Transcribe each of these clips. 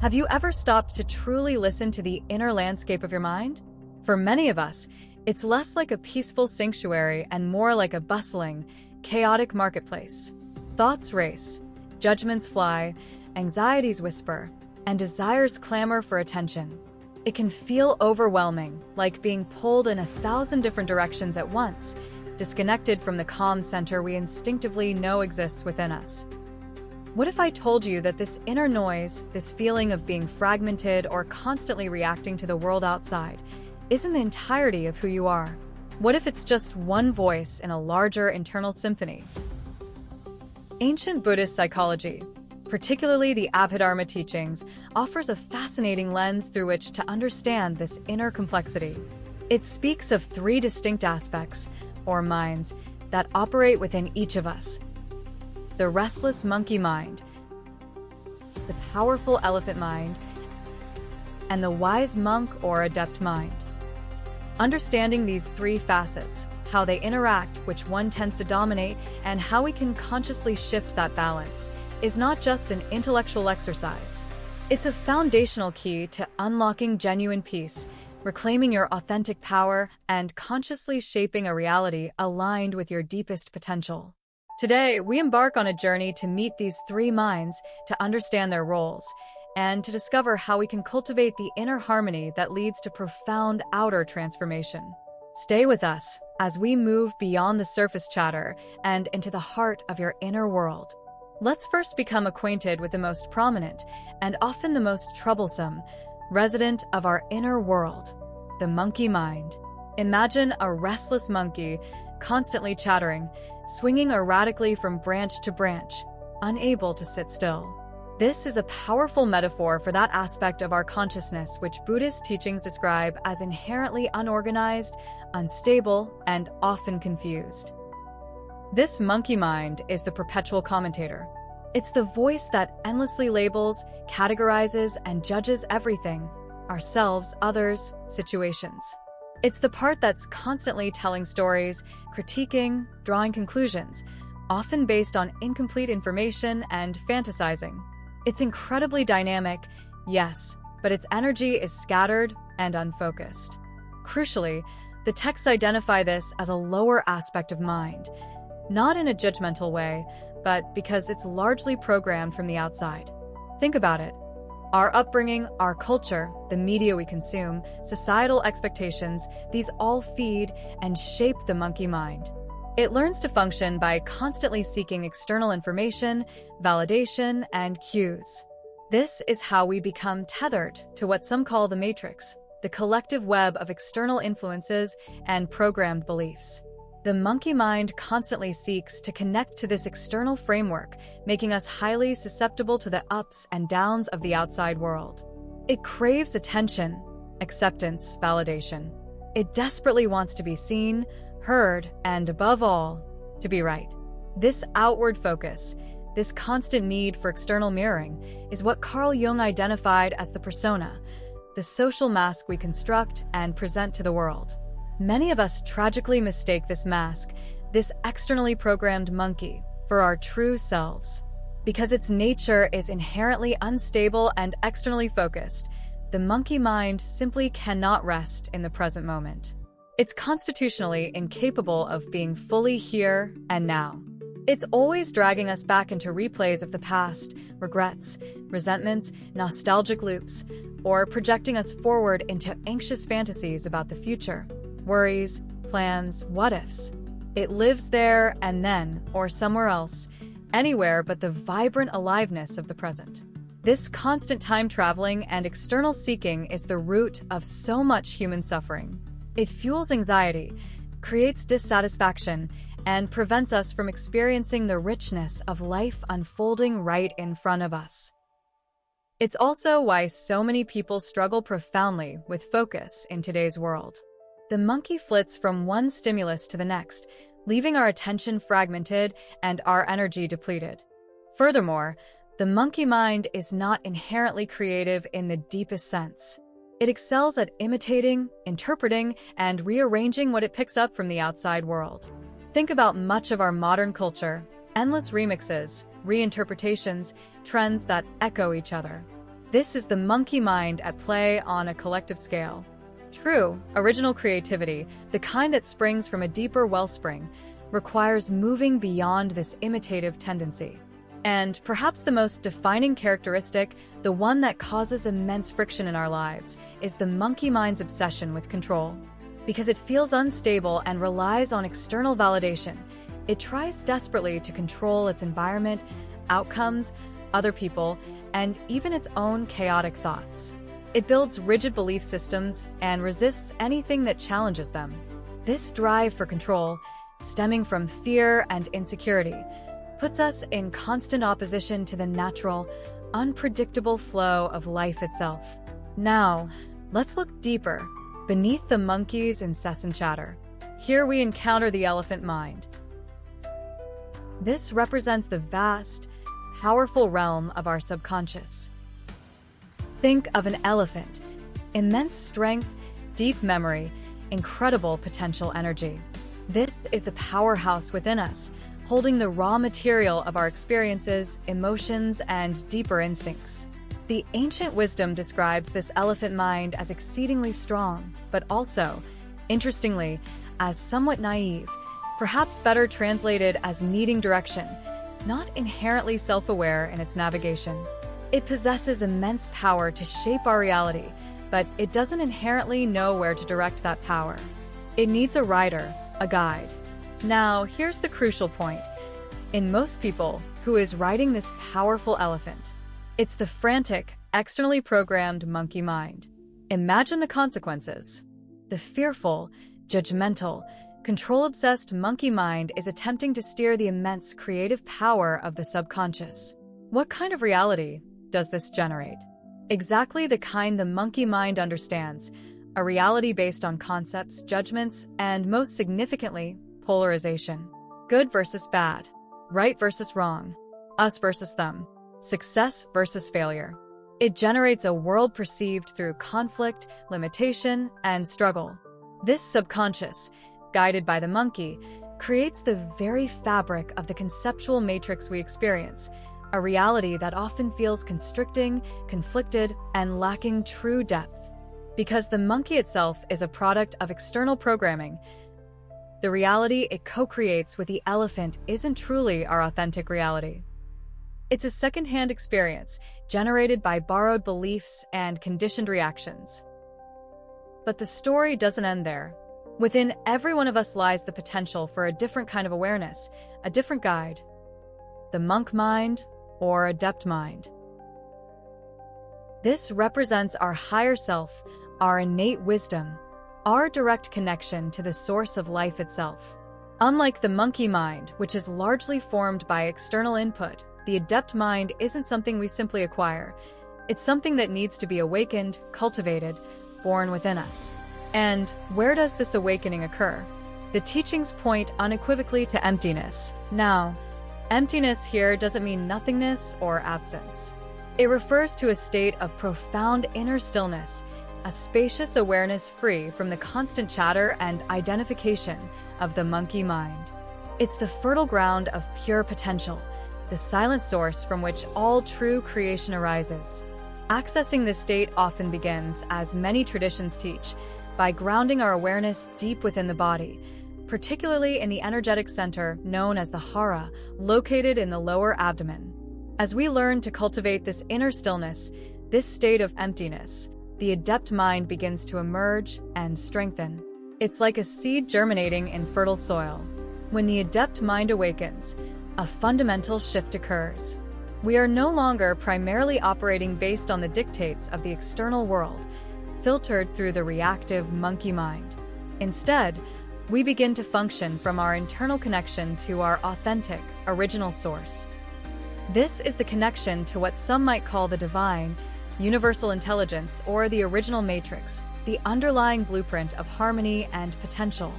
Have you ever stopped to truly listen to the inner landscape of your mind? For many of us, it's less like a peaceful sanctuary and more like a bustling, chaotic marketplace. Thoughts race, judgments fly, anxieties whisper, and desires clamor for attention. It can feel overwhelming, like being pulled in 1,000 different directions at once, disconnected from the calm center we instinctively know exists within us. What if I told you that this inner noise, this feeling of being fragmented or constantly reacting to the world outside, isn't the entirety of who you are? What if it's just one voice in a larger internal symphony? Ancient Buddhist psychology, particularly the Abhidharma teachings, offers a fascinating lens through which to understand this inner complexity. It speaks of 3 distinct aspects, or minds, that operate within each of us. The restless monkey mind, the powerful elephant mind, and the wise monk or adept mind. Understanding these 3 facets, how they interact, which one tends to dominate, and how we can consciously shift that balance, is not just an intellectual exercise. It's a foundational key to unlocking genuine peace, reclaiming your authentic power, and consciously shaping a reality aligned with your deepest potential. Today, we embark on a journey to meet these 3 minds, to understand their roles, and to discover how we can cultivate the inner harmony that leads to profound outer transformation. Stay with us as we move beyond the surface chatter and into the heart of your inner world. Let's first become acquainted with the most prominent and often the most troublesome resident of our inner world, the monkey mind. Imagine a restless monkey constantly chattering, swinging erratically from branch to branch, unable to sit still. This is a powerful metaphor for that aspect of our consciousness which Buddhist teachings describe as inherently unorganized, unstable, and often confused. This monkey mind is the perpetual commentator. It's the voice that endlessly labels, categorizes, and judges everything: ourselves, others, situations. It's the part that's constantly telling stories, critiquing, drawing conclusions, often based on incomplete information and fantasizing. It's incredibly dynamic, yes, but its energy is scattered and unfocused. Crucially, the texts identify this as a lower aspect of mind, not in a judgmental way, but because it's largely programmed from the outside. Think about it. Our upbringing, our culture, the media we consume, societal expectations, these all feed and shape the monkey mind. It learns to function by constantly seeking external information, validation, and cues. This is how we become tethered to what some call the matrix, the collective web of external influences and programmed beliefs. The monkey mind constantly seeks to connect to this external framework, making us highly susceptible to the ups and downs of the outside world. It craves attention, acceptance, validation. It desperately wants to be seen, heard, and above all, to be right. This outward focus, this constant need for external mirroring, is what Carl Jung identified as the persona, the social mask we construct and present to the world. Many of us tragically mistake this mask, this externally programmed monkey, for our true selves. Because its nature is inherently unstable and externally focused, the monkey mind simply cannot rest in the present moment. It's constitutionally incapable of being fully here and now. It's always dragging us back into replays of the past, regrets, resentments, nostalgic loops, or projecting us forward into anxious fantasies about the future. Worries, plans, what-ifs. It lives there and then, or somewhere else, anywhere but the vibrant aliveness of the present. This constant time traveling and external seeking is the root of so much human suffering. It fuels anxiety, creates dissatisfaction, and prevents us from experiencing the richness of life unfolding right in front of us. It's also why so many people struggle profoundly with focus in today's world. The monkey flits from one stimulus to the next, leaving our attention fragmented and our energy depleted. Furthermore, the monkey mind is not inherently creative in the deepest sense. It excels at imitating, interpreting, and rearranging what it picks up from the outside world. Think about much of our modern culture: endless remixes, reinterpretations, trends that echo each other. This is the monkey mind at play on a collective scale. True, original creativity, the kind that springs from a deeper wellspring, requires moving beyond this imitative tendency. And perhaps the most defining characteristic, the one that causes immense friction in our lives, is the monkey mind's obsession with control. Because it feels unstable and relies on external validation, it tries desperately to control its environment, outcomes, other people, and even its own chaotic thoughts. It builds rigid belief systems and resists anything that challenges them. This drive for control, stemming from fear and insecurity, puts us in constant opposition to the natural, unpredictable flow of life itself. Now, let's look deeper, beneath the monkey's incessant chatter. Here we encounter the elephant mind. This represents the vast, powerful realm of our subconscious. Think of an elephant: immense strength, deep memory, incredible potential energy. This is the powerhouse within us, holding the raw material of our experiences, emotions, and deeper instincts. The ancient wisdom describes this elephant mind as exceedingly strong, but also, interestingly, as somewhat naive, perhaps better translated as needing direction, not inherently self-aware in its navigation. It possesses immense power to shape our reality, but it doesn't inherently know where to direct that power. It needs a rider, a guide. Now, here's the crucial point. In most people, who is riding this powerful elephant? It's the frantic, externally programmed monkey mind. Imagine the consequences. The fearful, judgmental, control-obsessed monkey mind is attempting to steer the immense creative power of the subconscious. What kind of reality does this generate? Exactly the kind the monkey mind understands, a reality based on concepts, judgments, and most significantly, polarization. Good versus bad, right versus wrong, us versus them, success versus failure. It generates a world perceived through conflict, limitation, and struggle. This subconscious, guided by the monkey, creates the very fabric of the conceptual matrix we experience, a reality that often feels constricting, conflicted, and lacking true depth. Because the monkey itself is a product of external programming, the reality it co-creates with the elephant isn't truly our authentic reality. It's a second-hand experience generated by borrowed beliefs and conditioned reactions. But the story doesn't end there. Within every one of us lies the potential for a different kind of awareness, a different guide. The monk mind or adept mind. This represents our higher self, our innate wisdom, our direct connection to the source of life itself. Unlike the monkey mind, which is largely formed by external input, the adept mind isn't something we simply acquire. It's something that needs to be awakened, cultivated, born within us. And where does this awakening occur? The teachings point unequivocally to emptiness. Now, emptiness here doesn't mean nothingness or absence. It refers to a state of profound inner stillness, a spacious awareness free from the constant chatter and identification of the monkey mind. It's the fertile ground of pure potential, the silent source from which all true creation arises. Accessing this state often begins, as many traditions teach, by grounding our awareness deep within the body, particularly in the energetic center known as the Hara, located in the lower abdomen. As we learn to cultivate this inner stillness, this state of emptiness, the adept mind begins to emerge and strengthen. It's like a seed germinating in fertile soil. When the adept mind awakens, a fundamental shift occurs. We are no longer primarily operating based on the dictates of the external world, filtered through the reactive monkey mind. Instead, we begin to function from our internal connection to our authentic, original source. This is the connection to what some might call the divine, universal intelligence, or the original matrix, the underlying blueprint of harmony and potential.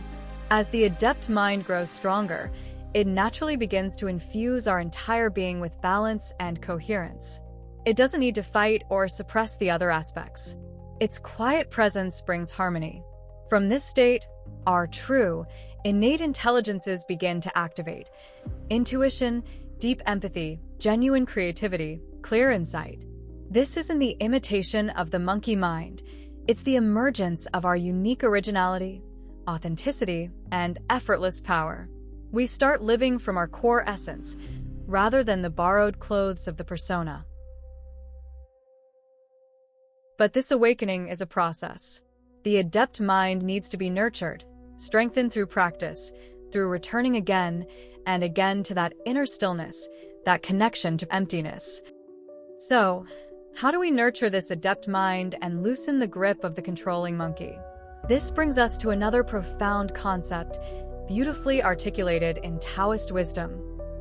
As the adept mind grows stronger, it naturally begins to infuse our entire being with balance and coherence. It doesn't need to fight or suppress the other aspects. Its quiet presence brings harmony. From this state, our true, innate intelligences begin to activate. Intuition, deep empathy, genuine creativity, clear insight. This isn't the imitation of the monkey mind. It's the emergence of our unique originality, authenticity, and effortless power. We start living from our core essence, rather than the borrowed clothes of the persona. But this awakening is a process. The adept mind needs to be nurtured, strengthened through practice, through returning again and again to that inner stillness, that connection to emptiness. So, how do we nurture this adept mind and loosen the grip of the controlling monkey? This brings us to another profound concept, beautifully articulated in Taoist wisdom: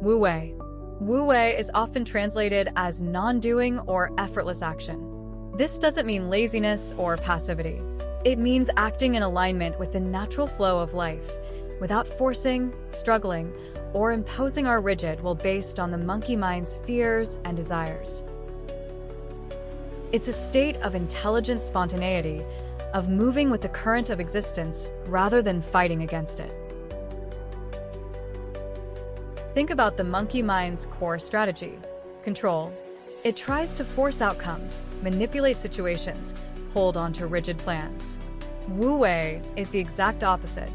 Wu Wei. Wu Wei is often translated as non-doing or effortless action. This doesn't mean laziness or passivity. It means acting in alignment with the natural flow of life, without forcing, struggling, or imposing our rigid will based on the monkey mind's fears and desires. It's a state of intelligent spontaneity, of moving with the current of existence rather than fighting against it. Think about the monkey mind's core strategy: control. It tries to force outcomes, manipulate situations, hold on to rigid plans. Wu Wei is the exact opposite.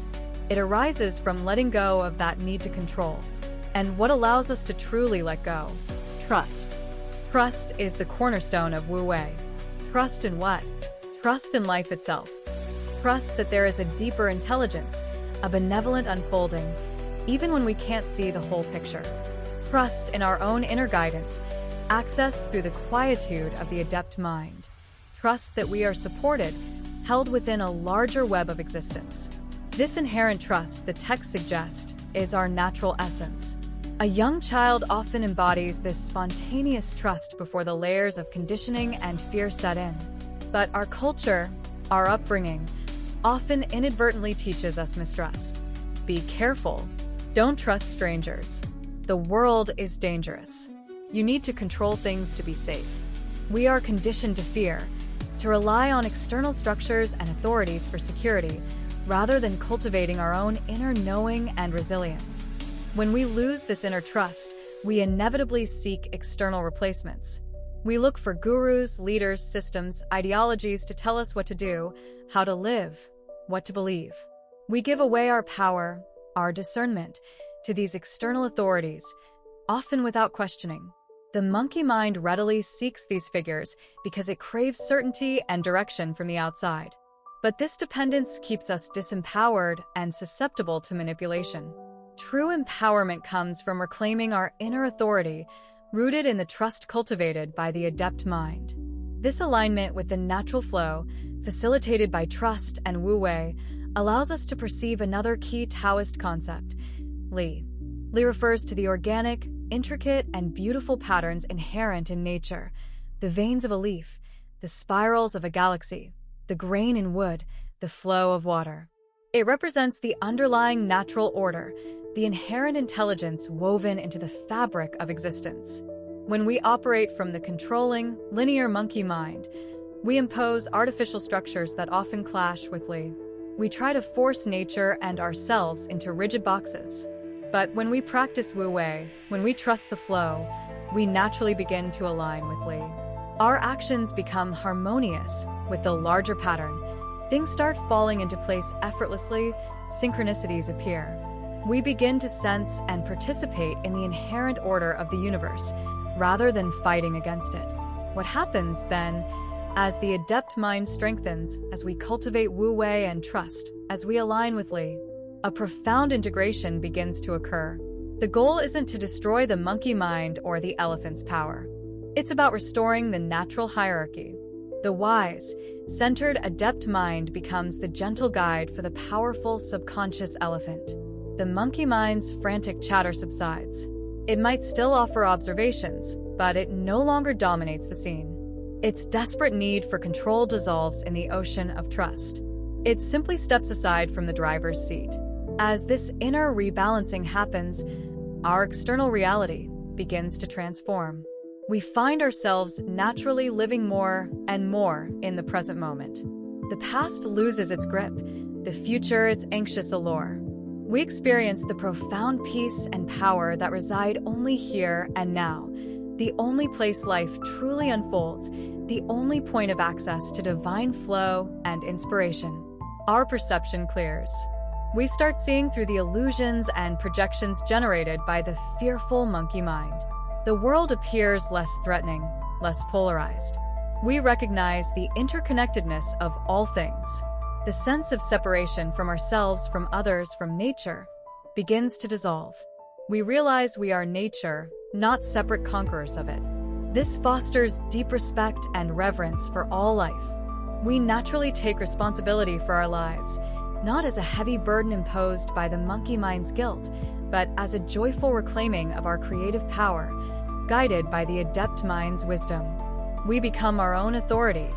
It arises from letting go of that need to control. And what allows us to truly let go? Trust. Trust is the cornerstone of Wu Wei. Trust in what? Trust in life itself. Trust that there is a deeper intelligence, a benevolent unfolding, even when we can't see the whole picture. Trust in our own inner guidance, accessed through the quietude of the adept mind. Trust that we are supported, held within a larger web of existence. This inherent trust, the text suggests, is our natural essence. A young child often embodies this spontaneous trust before the layers of conditioning and fear set in. But our culture, our upbringing, often inadvertently teaches us mistrust. Be careful. Don't trust strangers. The world is dangerous. You need to control things to be safe. We are conditioned to fear, to rely on external structures and authorities for security, rather than cultivating our own inner knowing and resilience. When we lose this inner trust, we inevitably seek external replacements. We look for gurus, leaders, systems, ideologies to tell us what to do, how to live, what to believe. We give away our power, our discernment, to these external authorities, often without questioning. The monkey mind readily seeks these figures because it craves certainty and direction from the outside. But this dependence keeps us disempowered and susceptible to manipulation. True empowerment comes from reclaiming our inner authority, rooted in the trust cultivated by the adept mind. This alignment with the natural flow, facilitated by trust and Wu Wei, allows us to perceive another key Taoist concept: Li. Li refers to the organic, intricate, and beautiful patterns inherent in nature, the veins of a leaf, the spirals of a galaxy, the grain in wood, the flow of water. It represents the underlying natural order, the inherent intelligence woven into the fabric of existence. When we operate from the controlling, linear monkey mind, we impose artificial structures that often clash with Li. We try to force nature and ourselves into rigid boxes. But when we practice Wu Wei, when we trust the flow, we naturally begin to align with Li. Our actions become harmonious with the larger pattern. Things start falling into place effortlessly, synchronicities appear. We begin to sense and participate in the inherent order of the universe, rather than fighting against it. What happens, then, as the adept mind strengthens, as we cultivate Wu Wei and trust, as we align with Li, a profound integration begins to occur. The goal isn't to destroy the monkey mind or the elephant's power. It's about restoring the natural hierarchy. The wise, centered adept mind becomes the gentle guide for the powerful subconscious elephant. The monkey mind's frantic chatter subsides. It might still offer observations, but it no longer dominates the scene. Its desperate need for control dissolves in the ocean of trust. It simply steps aside from the driver's seat. As this inner rebalancing happens, our external reality begins to transform. We find ourselves naturally living more and more in the present moment. The past loses its grip, the future its anxious allure. We experience the profound peace and power that reside only here and now, the only place life truly unfolds, the only point of access to divine flow and inspiration. Our perception clears. We start seeing through the illusions and projections generated by the fearful monkey mind. The world appears less threatening, less polarized. We recognize the interconnectedness of all things. The sense of separation from ourselves, from others, from nature begins to dissolve. We realize we are nature, not separate conquerors of it. This fosters deep respect and reverence for all life. We naturally take responsibility for our lives, not as a heavy burden imposed by the monkey mind's guilt, but as a joyful reclaiming of our creative power, guided by the adept mind's wisdom. We become our own authority,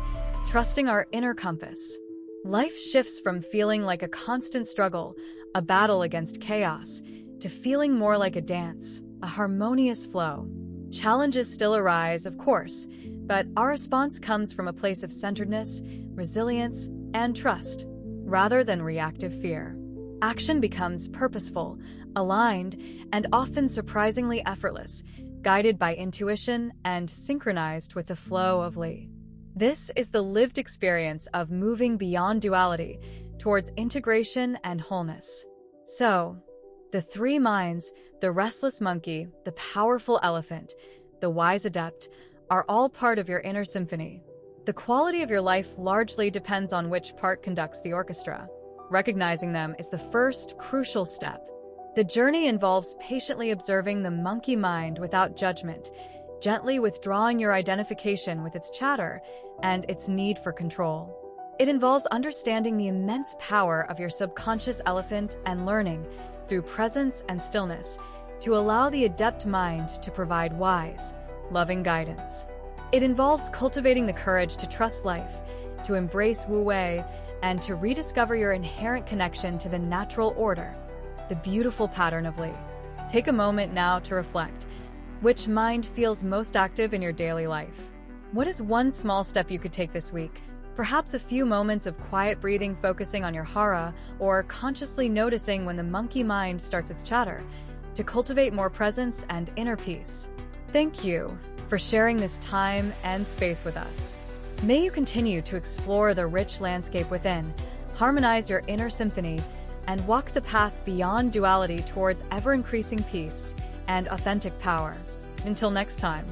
trusting our inner compass. Life shifts from feeling like a constant struggle, a battle against chaos, to feeling more like a dance, a harmonious flow. Challenges still arise, of course, but our response comes from a place of centeredness, resilience, and trust, rather than reactive fear. Action becomes purposeful, aligned, and often surprisingly effortless, guided by intuition and synchronized with the flow of Li. This is the lived experience of moving beyond duality towards integration and wholeness. So, the three minds, the restless monkey, the powerful elephant, the wise adept, are all part of your inner symphony. The quality of your life largely depends on which part conducts the orchestra. Recognizing them is the first crucial step. The journey involves patiently observing the monkey mind without judgment, gently withdrawing your identification with its chatter and its need for control. It involves understanding the immense power of your subconscious elephant and learning, through presence and stillness, to allow the adept mind to provide wise, loving guidance. It involves cultivating the courage to trust life, to embrace Wu Wei, and to rediscover your inherent connection to the natural order, the beautiful pattern of Li. Take a moment now to reflect. Which mind feels most active in your daily life? What is one small step you could take this week? Perhaps a few moments of quiet breathing focusing on your Hara, or consciously noticing when the monkey mind starts its chatter, to cultivate more presence and inner peace. Thank you for sharing this time and space with us. May you continue to explore the rich landscape within, harmonize your inner symphony, and walk the path beyond duality towards ever-increasing peace and authentic power. Until next time.